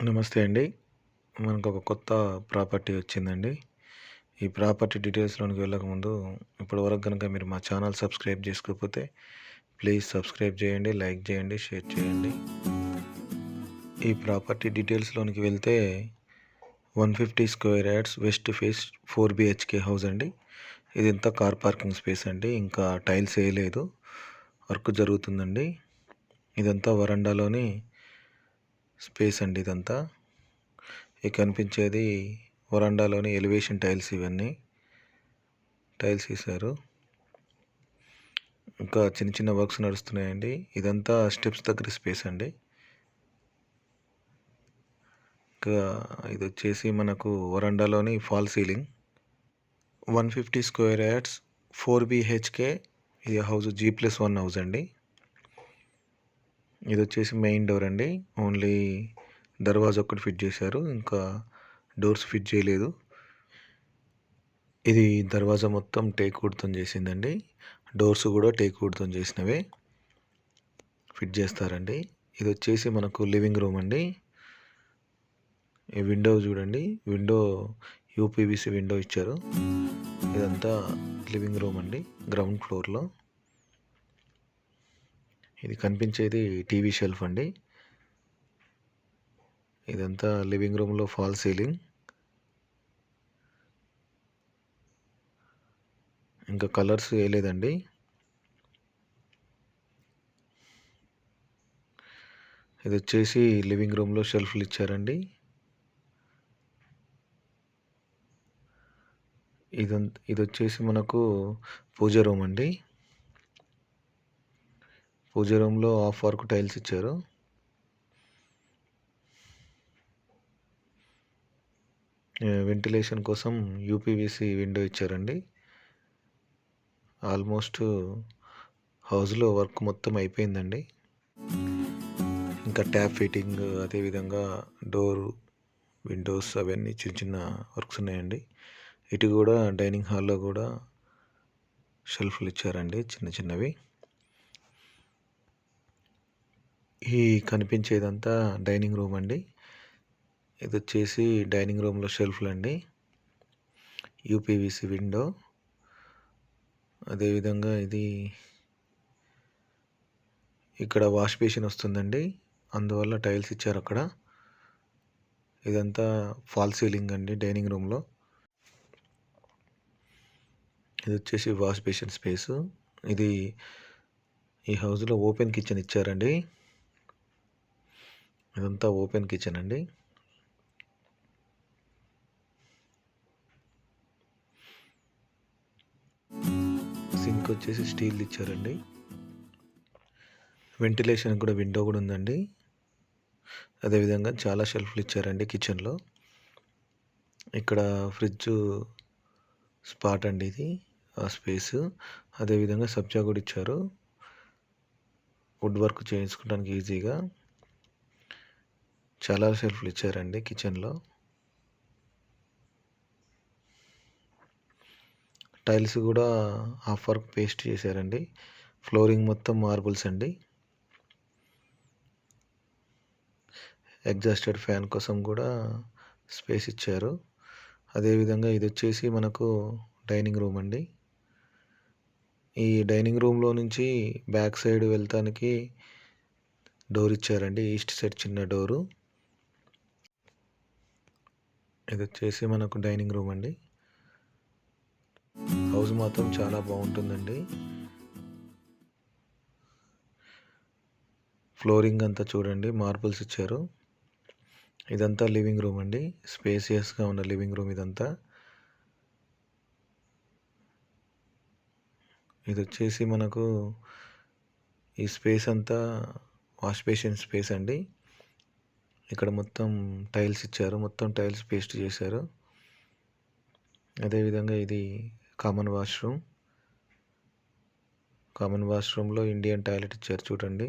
నమస్తే అండి. మనకొక కొత్త ప్రాపర్టీ వచ్చిందండి. ఈ ప్రాపర్టీ డీటెయిల్స్‌లోనికి వెళ్ళకముందు ఇప్పటివరకు గనుక మీరు మా ఛానల్ సబ్స్క్రైబ్ చేసుకోకపోతే ప్లీజ్ సబ్స్క్రైబ్ చేయండి, లైక్ చేయండి, షేర్ చేయండి. ఈ ప్రాపర్టీ డీటెయిల్స్‌లోనికి వెళ్తే 150 square yards west face 4 BHK house అండి. ఇదంతా కార్ పార్కింగ్ స్పేస్ అండి. ఇంకా టైల్స్ ఏయలేదు. వర్క్ జరుగుతుందండి. ఇదంతా వరండాలోని స్పేస్ అండి ఇదంతా. కనిపించేది వరండాలోని ఎలివేషన్ టైల్స్, ఇవన్నీ టైల్స్ వేశారు. ఇంకా చిన్న చిన్న వర్క్స్ నడుస్తున్నాయండి. ఇదంతా స్టెప్స్ దగ్గర స్పేస్ అండి. ఇంకా ఇది వచ్చేసి మనకు వరండాలోని fall ceiling. 150 square yards 4 BHK. ఇది హౌస్ G+1 హౌస్ అండి. ఇది వచ్చేసి మెయిన్ డోర్ అండి. ఓన్లీ దర్వాజా ఒక్కటి ఫిట్ చేశారు, ఇంకా డోర్స్ ఫిట్ చేయలేదు. ఇది దర్వాజా మొత్తం టేక్ వుడ్తో చేసిందండి. డోర్స్ కూడా టేక్ వుడ్తో చేసినవే ఫిట్ చేస్తారండి. ఇది వచ్చేసి మనకు లివింగ్ రూమ్ అండి. ఈ విండో చూడండి, విండో UPVC విండో ఇచ్చారు. ఇదంతా లివింగ్ రూమ్ అండి, గ్రౌండ్ ఫ్లోర్లో. ఇది కనిపించేది టీవీ షెల్ఫ్ అండి. ఇదంతా లివింగ్ రూమ్లో ఫాల్ సీలింగ్. ఇంకా కలర్స్ వేయలేదండి. ఇది వచ్చేసి లివింగ్ రూమ్లో షెల్ఫ్లు ఇచ్చారండి. ఇది వచ్చేసి మనకు పూజ రూమ్ అండి. పూజ రూమ్లో హాఫ్ వర్క్ టైల్స్ ఇచ్చారు. వెంటిలేషన్ కోసం UPVC విండో ఇచ్చారండి. ఆల్మోస్ట్ హౌస్లో వర్క్ మొత్తం అయిపోయిందండి. ఇంకా ట్యాప్ ఫిట్టింగ్, అదేవిధంగా డోరు, విండోస్ అవన్నీ చిన్న చిన్న వర్క్స్ ఉన్నాయండి. ఇటు కూడా డైనింగ్ హాల్లో కూడా షెల్ఫ్లు ఇచ్చారండి, చిన్న చిన్నవి. ఈ కనిపించేదంతా డైనింగ్ రూమ్ అండి. ఇది వచ్చేసి డైనింగ్ రూమ్లో షెల్ఫ్లు అండి, UPVC విండో. అదేవిధంగా ఇది ఇక్కడ వాష్ బేసిన్ వస్తుందండి, అందువల్ల టైల్స్ ఇచ్చారు అక్కడ. ఇదంతా ఫాల్ సీలింగ్ అండి డైనింగ్ రూమ్లో. ఇది వచ్చేసి వాష్ బేసిన్ స్పేసు. ఇది ఈ హౌస్లో ఓపెన్ కిచెన్ ఇచ్చారండి. ఇదంతా ఓపెన్ కిచెన్ అండి. సింక్ వచ్చేసి స్టీల్ ఇచ్చారండి. వెంటిలేషన్ కూడా విండో కూడా ఉందండి. అదేవిధంగా చాలా షెల్ఫ్లు ఇచ్చారండి కిచెన్లో. ఇక్కడ ఫ్రిడ్జ్ స్పాట్ అండి ఇది, ఆ స్పేస్. అదేవిధంగా సబ్జా కూడా ఇచ్చారు, వుడ్ వర్క్ చేయించుకోవడానికి ఈజీగా. చాలా షెల్ఫ్లు ఇచ్చారండి కిచెన్లో. టైల్స్ కూడా హాఫ్ వర్క్ పేస్ట్ చేశారండి. ఫ్లోరింగ్ మొత్తం మార్బుల్స్ అండి. ఎగ్జాస్టెడ్ ఫ్యాన్ కోసం కూడా స్పేస్ ఇచ్చారు. అదేవిధంగా ఇది వచ్చేసి మనకు డైనింగ్ రూమ్ అండి. ఈ డైనింగ్ రూమ్లో నుంచి బ్యాక్ సైడ్ వెళ్తానికి డోర్ ఇచ్చారండి, ఈస్ట్ సైడ్ చిన్న డోరు. ఇది వచ్చేసి మనకు డైనింగ్ రూమ్ అండి. హౌస్ మాత్రం చాలా బాగుంటుందండి. ఫ్లోరింగ్ అంతా చూడండి, మార్బుల్స్ ఇచ్చారు. ఇదంతా లివింగ్ రూమ్ అండి, స్పేసియస్గా ఉన్న లివింగ్ రూమ్ ఇదంతా. ఇది వచ్చేసి మనకు ఈ స్పేస్ అంతా వాష్ బేసిన్ స్పేస్ అండి. ఇక్కడ మొత్తం టైల్స్ ఇచ్చారు, మొత్తం టైల్స్ పేస్ట్ చేశారు. అదేవిధంగా ఇది కామన్ వాష్రూమ్. కామన్ వాష్రూమ్లో ఇండియన్ టాయిలెట్ ఇచ్చారు చూడండి.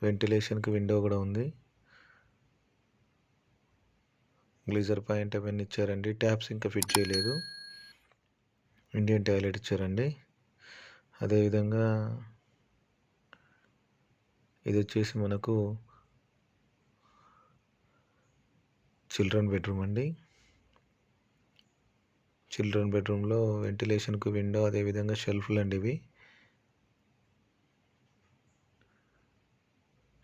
వెంటిలేషన్కి విండో కూడా ఉంది. గ్లీజర్ పాయింట్ అవన్నీ ఇచ్చారండి. ట్యాప్స్ ఇంకా ఫిట్ చేయలేదు. ఇండియన్ టాయిలెట్ ఇచ్చారండి. అదేవిధంగా ఇది వచ్చేసి మనకు చిల్డ్రన్ బెడ్రూమ్ అండి. చిల్డ్రన్ బెడ్రూమ్లో వెంటిలేషన్కు విండో, అదేవిధంగా షెల్ఫ్లు అండి ఇవి.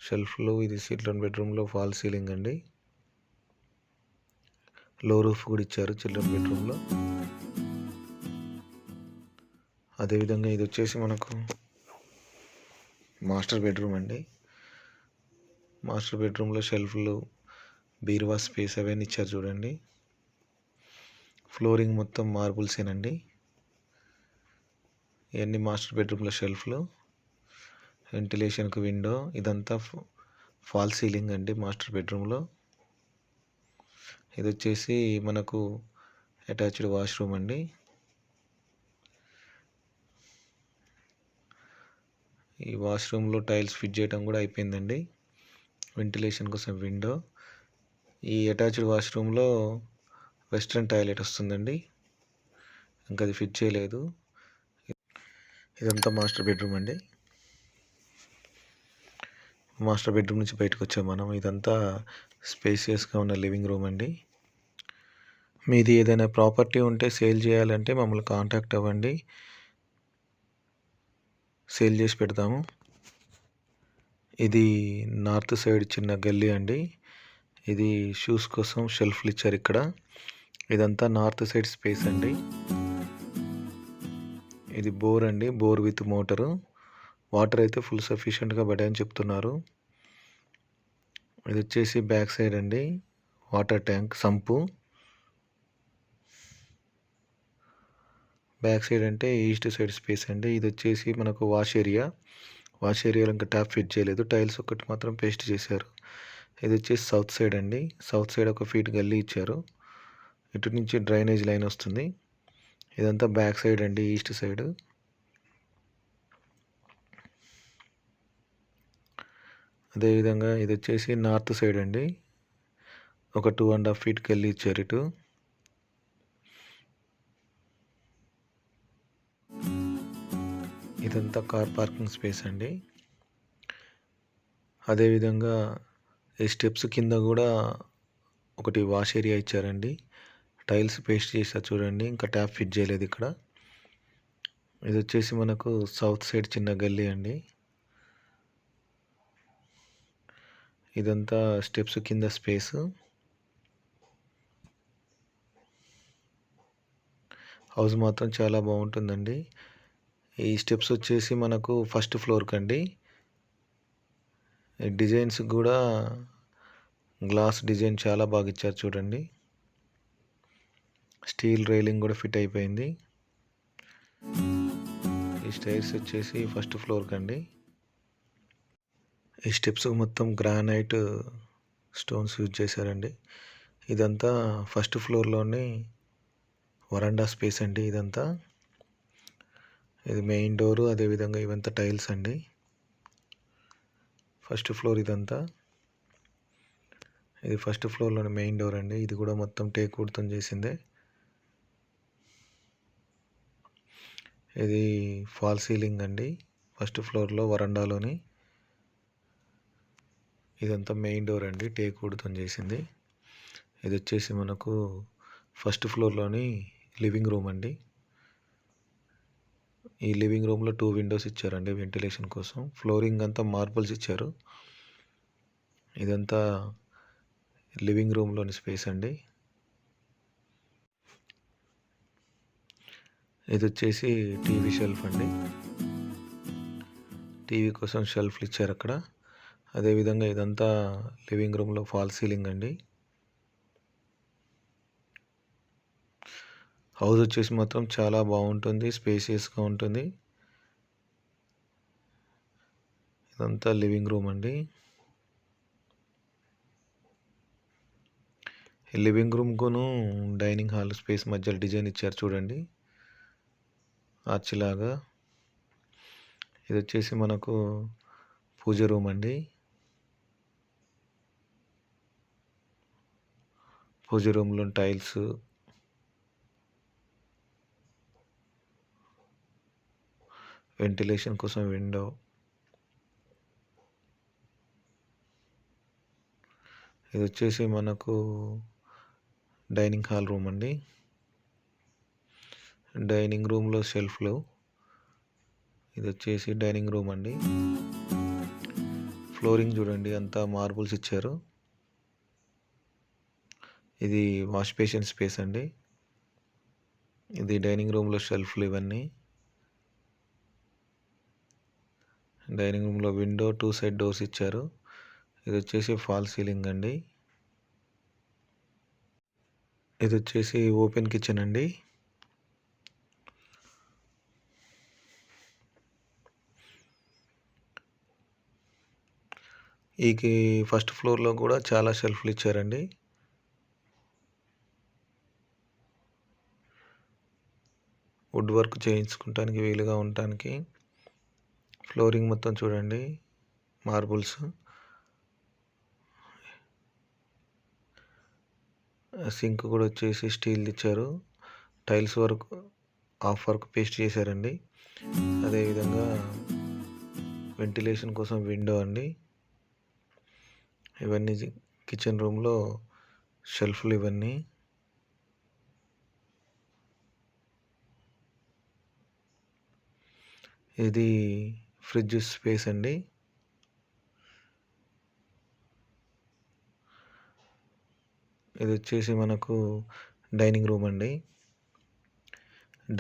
షెల్ఫ్లు, ఇది చిల్డ్రన్ బెడ్రూమ్లో ఫాల్ సీలింగ్ అండి. లో రూఫ్ కూడా ఇచ్చారు చిల్డ్రన్ బెడ్రూమ్లో. అదేవిధంగా ఇది వచ్చేసి మనకు మాస్టర్ బెడ్రూమ్ అండి. మాస్టర్ బెడ్రూమ్లో షెల్ఫ్లు, బీరువా స్పేస్ అవన్నీ ఇచ్చారు చూడండి. ఫ్లోరింగ్ మొత్తం మార్బుల్సేనండి. ఇవన్నీ మాస్టర్ బెడ్రూమ్లో షెల్ఫ్లు, వెంటిలేషన్కు విండో, ఇదంతా ఫాల్ సీలింగ్ అండి మాస్టర్ బెడ్రూమ్లో. ఇది వచ్చేసి మనకు అటాచ్డ్ వాష్రూమ్ అండి. ఈ వాష్రూమ్లో టైల్స్ ఫిట్ చేయడం కూడా అయిపోయిందండి. వెంటిలేషన్ కోసం విండో. ఈ అటాచ్డ్ వాష్రూమ్లో వెస్ట్రన్ టాయిలెట్ వస్తుందండి, ఇంకా అది ఫిట్ చేయలేదు. ఇదంతా మాస్టర్ బెడ్రూమ్ అండి. మాస్టర్ బెడ్రూమ్ నుంచి బయటకు వచ్చాం మనం. ఇదంతా స్పేసియస్గా ఉన్న లివింగ్ రూమ్ అండి. మీది ఏదైనా ప్రాపర్టీ ఉంటే సేల్ చేయాలంటే మమ్మల్ని కాంటాక్ట్ అవ్వండి, సేల్ చేసి పెడతాము. ఇది నార్త్ సైడ్ చిన్న గల్లీ అండి. ఇది షూస్ కోసం షెల్ఫ్లు ఇచ్చారు ఇక్కడ. ఇదంతా నార్త్ సైడ్ స్పేస్ అండి. ఇది బోర్ అండి, బోర్ విత్ మోటరు. వాటర్ అయితే ఫుల్ సఫిషియెంట్గా పడాయని చెప్తున్నారు. ఇది వచ్చేసి బ్యాక్ సైడ్ అండి, water tank sump. Back side అంటే ఈస్ట్ సైడ్ స్పేస్ అండి. ఇది వచ్చేసి మనకు వాష్ ఏరియా. వాష్ ఏరియాలో ఇంకా ట్యాప్ ఫిట్ చేయలేదు, టైల్స్ ఒకటి మాత్రం పేస్ట్ చేశారు. ఇది వచ్చేసి సౌత్ సైడ్ అండి. సౌత్ సైడ్ 1 ఫీట్ గల్లీ ఇచ్చారు. ఇటు నుంచి డ్రైనేజ్ లైన్ వస్తుంది. ఇదంతా బ్యాక్ సైడ్ అండి, ఈస్ట్ సైడ్. అదేవిధంగా ఇది వచ్చేసి నార్త్ సైడ్ అండి. ఒక 2.5 ఫీట్ గల్లీ ఇచ్చారు ఇటు. ఇదంతా కార్ పార్కింగ్ స్పేస్ అండి. అదేవిధంగా ఈ స్టెప్స్ కింద కూడా ఒకటి వాష్ ఏరియా ఇచ్చారండి. టైల్స్ పేస్ట్ చేశారు చూడండి, ఇంకా ట్యాప్ ఫిట్ చేయలేదు ఇక్కడ. ఇది వచ్చేసి మనకు సౌత్ సైడ్ చిన్న గల్లీ అండి. ఇదంతా స్టెప్స్ కింద స్పేస్. హౌస్ మాత్రం చాలా బాగుంటుందండి. ఈ స్టెప్స్ వచ్చేసి మనకు ఫస్ట్ ఫ్లోర్కి అండి. డిజైన్స్ కూడా గ్లాస్ డిజైన్ చాలా బాగా ఇచ్చారు చూడండి. స్టీల్ రైలింగ్ కూడా ఫిట్ అయిపోయింది. ఈ స్టైర్స్ వచ్చేసి ఫస్ట్ ఫ్లోర్కి అండి. ఈ స్టెప్స్ మొత్తం గ్రానైట్ స్టోన్స్ యూజ్ చేశారండి. ఇదంతా ఫస్ట్ ఫ్లోర్లోని వరండా స్పేస్ అండి. ఇదంతా ఇది మెయిన్ డోరు, అదేవిధంగా ఇవంతా టైల్స్ అండి. ఫస్ట్ ఫ్లోర్ ఇదంతా. ఇది ఫస్ట్ ఫ్లోర్లోని మెయిన్ డోర్ అండి. ఇది కూడా మొత్తం టేక్ వుడ్తో చేసిందే. ఇది ఫాల్ సీలింగ్ అండి ఫస్ట్ ఫ్లోర్లో వరండాలోని. ఇదంతా మెయిన్ డోర్ అండి, టేక్ వుడ్తో చేసింది. ఇది వచ్చేసి మనకు ఫస్ట్ ఫ్లోర్లోని లివింగ్ రూమ్ అండి. ఈ లివింగ్ రూమ్లో 2 విండోస్ ఇచ్చారండి వెంటిలేషన్ కోసం. ఫ్లోరింగ్ అంతా మార్బుల్స్ ఇచ్చారు. ఇదంతా లివింగ్ రూమ్లోని స్పేస్ అండి. ఇది వచ్చేసి టీవీ షెల్ఫ్ అండి. టీవీ కోసం షెల్ఫ్లు ఇచ్చారు అక్కడ. అదేవిధంగా ఇదంతా లివింగ్ రూమ్లో ఫాల్ సీలింగ్ అండి. హౌస్ వచ్చేసి మాత్రం చాలా బాగుంటుంది, స్పేసియస్గా ఉంటుంది. ఇదంతా లివింగ్ రూమ్ అండి. ఈ లివింగ్ రూమ్కును డైనింగ్ హాల్ స్పేస్ మధ్యలో డిజైన్ ఇచ్చారు చూడండి, ఆర్చ్ లాగా. ఇది వచ్చేసి మనకు పూజ రూమ్ అండి. పూజ రూమ్లో టైల్స్, వెంటిలేషన్ కోసం విండో. ఇది వచ్చేసి మనకు డైనింగ్ హాల్ రూమ్ అండి. డైనింగ్ రూమ్లో షెల్ఫ్లు. ఇది వచ్చేసి డైనింగ్ రూమ్ అండి. ఫ్లోరింగ్ చూడండి, అంతా మార్బుల్స్ ఇచ్చారు. ఇది వాష్ బేసిన్ స్పేస్ అండి. ఇది డైనింగ్ రూమ్లో షెల్ఫ్లు ఇవన్నీ. డైనింగ్ రూమ్లో విండో 2 సైడ్ డోర్స్ ఇచ్చారు. ఇది వచ్చేసి ఫాల్ సీలింగ్ అండి. ఇది వచ్చేసి ఓపెన్ కిచెన్ అండి. ఈ ఫస్ట్ ఫ్లోర్లో కూడా చాలా షెల్ఫ్లు ఇచ్చారండి. వుడ్ వర్క్ చేయించుకోవటానికి వీలుగా ఉండటానికి. ఫ్లోరింగ్ మొత్తం చూడండి, మార్బుల్స్. సింక్ కూడా వచ్చేసి స్టీల్ ఇచ్చారు. Tiles work, half work paste చేశారండి. అదేవిధంగా వెంటిలేషన్ కోసం విండో అండి. ఇవన్నీ కిచెన్ రూమ్లో షెల్ఫ్లు ఇవన్నీ. ఇది ఫ్రిడ్జ్ స్పేస్ అండి. ఇది వచ్చేసి మనకు డైనింగ్ రూమ్ అండి.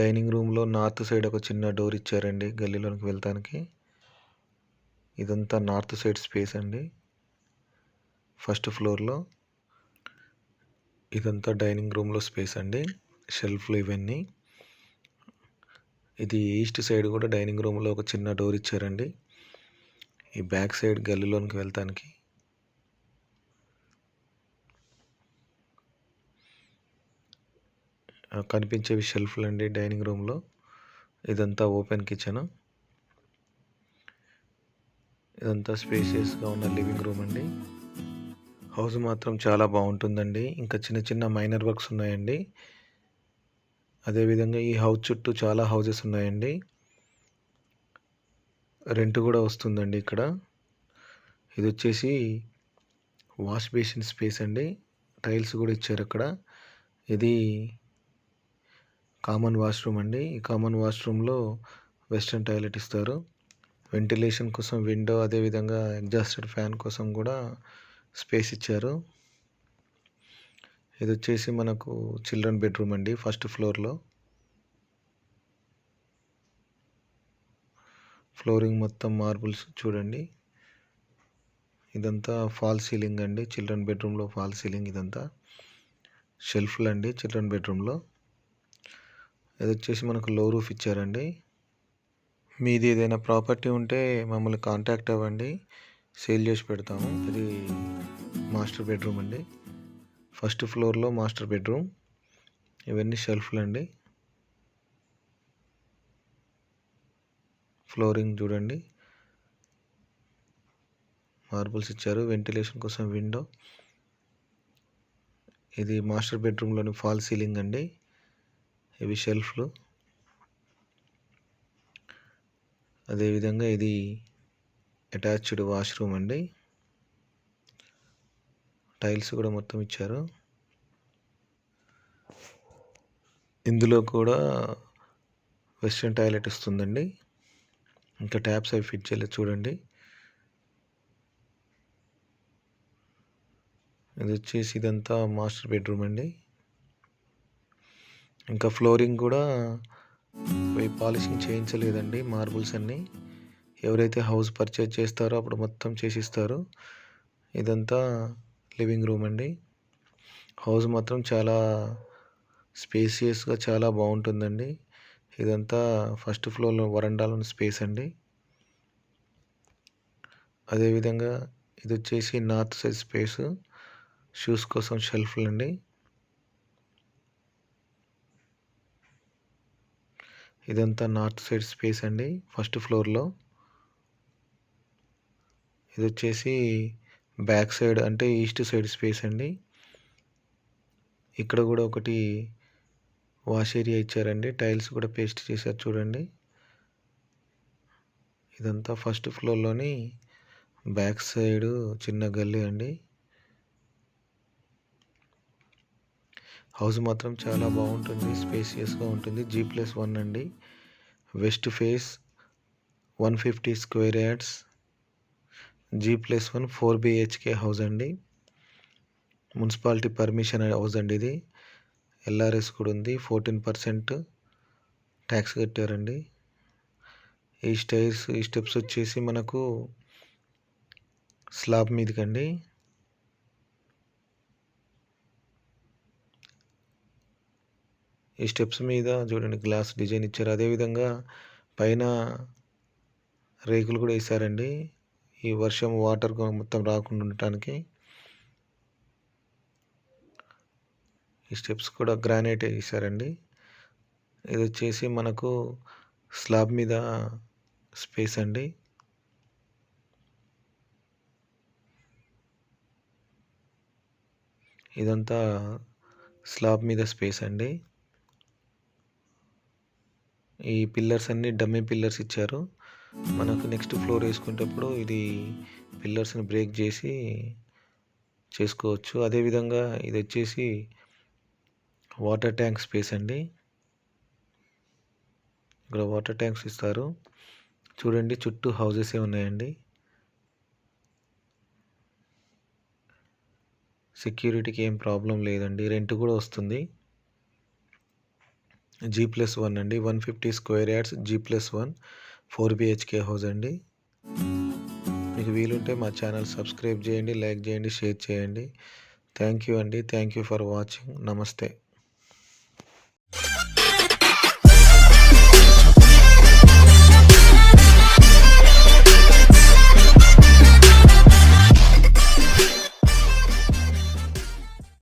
డైనింగ్ రూమ్లో నార్త్ సైడ్ ఒక చిన్న డోర్ ఇచ్చారండి గల్లీలోనికి వెళ్తానికి. ఇదంతా నార్త్ సైడ్ స్పేస్ అండి. ఫస్ట్ ఫ్లోర్లో ఇదంతా డైనింగ్ రూమ్లో స్పేస్ అండి. షెల్ఫ్లు ఇవన్నీ. ఇది ఈస్ట్ సైడ్ కూడా డైనింగ్ రూమ్లో ఒక చిన్న డోర్ ఇచ్చారండి. ఈ బ్యాక్ సైడ్ గల్లీలోనికి వెళ్తానికి. కనిపించేవి షెల్ఫ్లు అండి డైనింగ్ రూమ్లో. ఇదంతా ఓపెన్ కిచెన్. ఇదంతా స్పేషియస్గా ఉన్న లివింగ్ రూమ్ అండి. హౌస్ మాత్రం చాలా బాగుంటుందండి. ఇంకా చిన్న చిన్న మైనర్ వర్క్స్ ఉన్నాయండి. అదేవిధంగా ఈ హౌస్ చుట్టూ చాలా హౌజెస్ ఉన్నాయండి. రెంట్ కూడా వస్తుందండి ఇక్కడ. ఇది వచ్చేసి వాష్ బేసిన్ స్పేస్ అండి. టైల్స్ కూడా ఇచ్చారు అక్కడ. ఇది కామన్ వాష్రూమ్ అండి. ఈ కామన్ వాష్రూమ్లో వెస్ట్రన్ టాయిలెట్ ఇస్తారు. వెంటిలేషన్ కోసం విండో, అదేవిధంగా ఎగ్జాస్టెడ్ ఫ్యాన్ కోసం కూడా స్పేస్ ఇచ్చారు. ఇది వచ్చేసి మనకు చిల్డ్రన్ బెడ్రూమ్ అండి ఫస్ట్ ఫ్లోర్లో. ఫ్లోరింగ్ మొత్తం మార్బుల్స్ చూడండి. ఇదంతా ఫాల్ సీలింగ్ అండి. చిల్డ్రన్ బెడ్రూమ్లో ఫాల్ సీలింగ్. ఇదంతా షెల్ఫ్లు అండి చిల్డ్రన్ బెడ్రూమ్లో. ఇది వచ్చేసి మనకు లో రూఫ్ ఇచ్చారండి. మీది ఏదైనా ప్రాపర్టీ ఉంటే మమ్మల్ని కాంటాక్ట్ అవ్వండి, సేల్ చేసి పెడతాము. ఇది మాస్టర్ బెడ్రూమ్ అండి. ఫస్ట్ ఫ్లోర్లో మాస్టర్ బెడ్రూమ్. ఇవన్నీ షెల్ఫ్లు అండి. ఫ్లోరింగ్ చూడండి, మార్బుల్స్ ఇచ్చారు. వెంటిలేషన్ కోసం విండో. ఇది మాస్టర్ బెడ్రూమ్లోని ఫాల్ సీలింగ్ అండి. ఇవి షెల్ఫ్లు. అదేవిధంగా ఇది అటాచ్డ్ వాష్రూమ్ అండి. టైల్స్ కూడా మొత్తం ఇచ్చారు. ఇందులో కూడా వెస్ట్రన్ టాయిలెట్ వస్తుందండి. ఇంకా ట్యాప్స్ అవి ఫిట్ చేయలేదు చూడండి. ఇది వచ్చేసి ఇదంతా మాస్టర్ బెడ్రూమ్ అండి. ఇంకా ఫ్లోరింగ్ కూడా పాలిషింగ్ చేయించలేదండి. మార్బుల్స్ అన్నీ ఎవరైతే హౌస్ పర్చేజ్ చేస్తారో అప్పుడు మొత్తం చేసిస్తారు. ఇదంతా లివింగ్ రూమ్ అండి. హౌస్ మాత్రం చాలా స్పేసియస్గా చాలా బాగుంటుందండి. ఇదంతా ఫస్ట్ ఫ్లోర్లో వరండాలోని స్పేస్ అండి. అదేవిధంగా ఇది వచ్చేసి నార్త్ సైడ్ స్పేస్. షూస్ కోసం షెల్ఫ్లు అండి. ఇదంతా నార్త్ సైడ్ స్పేస్ అండి ఫస్ట్ ఫ్లోర్లో. ఇది వచ్చేసి బ్యాక్ సైడ్ అంటే ఈస్ట్ సైడ్ స్పేస్ అండి. ఇక్కడ కూడా ఒకటి వాష్ ఏరియా ఇచ్చారండి. టైల్స్ కూడా పేస్ట్ చేశారు చూడండి. ఇదంతా ఫస్ట్ ఫ్లోర్లోని బ్యాక్ సైడ్ చిన్న గల్లీ అండి. హౌస్ మాత్రం చాలా బాగుంటుంది, స్పేసియస్గా ఉంటుంది. G+1 అండి. West face 150 square yards, G+1 4 BHK house అండి. మున్సిపాలిటీ పర్మిషన్ హౌస్ అండి ఇది. LRS కూడా ఉంది. 14% ట్యాక్స్ కట్టారండి. ఈ స్టెప్స్ వచ్చేసి మనకు స్లాబ్ మీదకండి. ఈ స్టెప్స్ మీద చూడండి గ్లాస్ డిజైన్ ఇచ్చారు. అదేవిధంగా పైన రేకులు కూడా వేసారండి. ఈ వర్షం వాటర్ మొత్తం రాకుండా ఉండటానికి. ఈ స్టెప్స్ కూడా గ్రానైట్ వేసారండి. ఇది వచ్చేసి మనకు స్లాబ్ మీద స్పేస్ అండి. ఇదంతా స్లాబ్ మీద స్పేస్ అండి. ఈ పిల్లర్స్ అన్నీ డమ్మీ పిల్లర్స్ ఇచ్చారు. మనకు నెక్స్ట్ ఫ్లోర్ వేసుకునేటప్పుడు ఇది పిల్లర్స్ని బ్రేక్ చేసి చేసుకోవచ్చు. అదేవిధంగా ఇది వచ్చేసి వాటర్ ట్యాంక్ స్పేస్ అండి. ఇక్కడ వాటర్ ట్యాంక్స్ ఇస్తారు. చూడండి చుట్టూ హౌసెస్ ఉన్నాయండి. సెక్యూరిటీకి ఏం ప్రాబ్లం లేదండి. రెంట్ కూడా వస్తుంది. G+1 అండి. 150 square yards, G+1 4 BHK house అండి. మీకు వీలుంటే మా ఛానల్ సబ్స్క్రైబ్ చేయండి, లైక్ చేయండి, షేర్ చేయండి. థ్యాంక్ యూ అండి. Thank you for watching. నమస్తే.